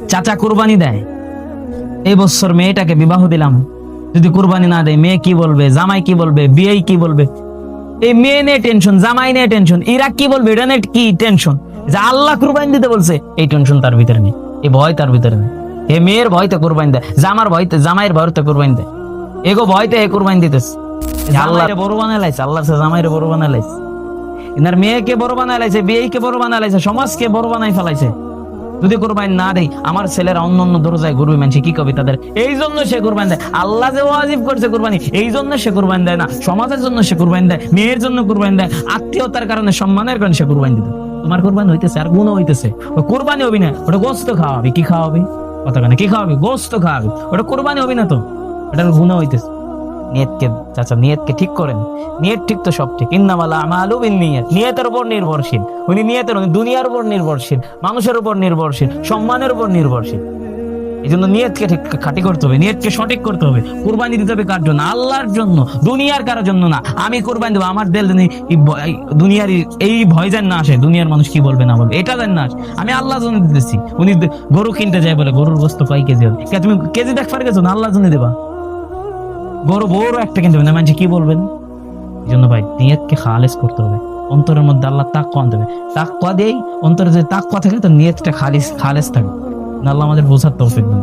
চাচা কুরবানি দেয়, এই বছর মেয়েটাকে বিবাহ দিলাম, যদি কুরবানি না দেয় মেয়ে কি বলবে, জামাই কি বলবে, বিয়ে কি বলবে, এই মেয়ে নিয়ে টেনশন, জামাই নিয়ে টেনশন, ইরা কি বলবে এটা নিয়ে কি টেনশন, যে আল্লাহ কুরবানি দিতে বলছে এই টেনশন তার ভিতরে নেই, এই ভয় তার ভিতরে নেই। এ মেয়ের ভয়তে কুরবানি দেয়, জামার ভয়তে, জামাইয়ের ভয়তে কুরবানি দেয়, এগো ভয়তে এ কুরবানি দিতেছে। আল্লাহরে বড় বানায় লাইছে, আল্লাহর সাথে জামাইরে বড় বানায় লাইছে, ইনার মেয়েকে বড় বানায় লাইছে, বিয়েকে বড় বানায় লাইছে, সমাজকে বড় বানাই ফেলাইছে। যদি কুরবানি না দেয় আমার ছেলেরা অন্য অন্য দরজায় ঘুরবে, মানুষ কি কবে তাদের, এই জন্য সে কুরবানি দেয়। আল্লাহ যে ওয়াজিব করছে কুরবানি, এই জন্য সে কুরবানি দেয় না, সমাজের জন্য সে কুরবানি দেয়, মেয়ের জন্য কুরবানি দেয়, আত্মীয়তার কারণে, সম্মানের কারণে সে কুরবানি দিত। তোমার কুরবানি হইতেছে আর গুণ হইতেছে, কুরবানি হবি না, ওটা গোস্ত খাওয়াবি, কি খাওয়াবি, কথা কেন, কি খাওয়াবি, গোস্ত খাওয়াবি, ওটা কুরবানি হবি না তো, ওটার গুণ হইতেছে। নিয়তকে চাচা, নিয়তকে ঠিক করেন, নিয়ত ঠিক তো সব ঠিক, ইন্নামাল আমালু বিন্নিয়াত, নিয়তের উপর নির্ভরশীল উনি, নিয়তের দুনিয়ার উপর নির্ভরশীল, মানুষের উপর নির্ভরশীল, সম্মানের উপর নির্ভরশীল। এই জন্য নিয়তকে ঠিক খাঁটি করতে হবে, নিয়তকে সঠিক করতে হবে। কুরবানি দিতে হবে কার জন্য? আল্লাহর জন্য, দুনিয়ার কারোর জন্য না। আমি কুরবানি দেবো, আমার দিল দুনিয়ার এই ভয় যেন না আসে, দুনিয়ার মানুষ কি বলবে না বলবে, এটা যেন না আসে, আমি আল্লাহর জন্য দিতেছি। উনি গরু কিনতে যায় বলে গরুর গোস্ত কয় কেজি হবে, তুমি কেজি দেখ পারে গেছো না, আল্লাহর জন্য দেবা, গরু বড় একটা কিনতে হবে না, মানুষ কি বলবেন। এই জন্য ভাই নিয়তকে খালেস করতে হবে, অন্তরের মধ্যে আল্লাহ তাকওয়া আনতে হবে, তাকওয়া দেই অন্তরে, যদি তাকওয়া থাকে তো নিয়তটা খালেস থাকে। আল্লাহ আমাদের বোঝার তৌফিক দান।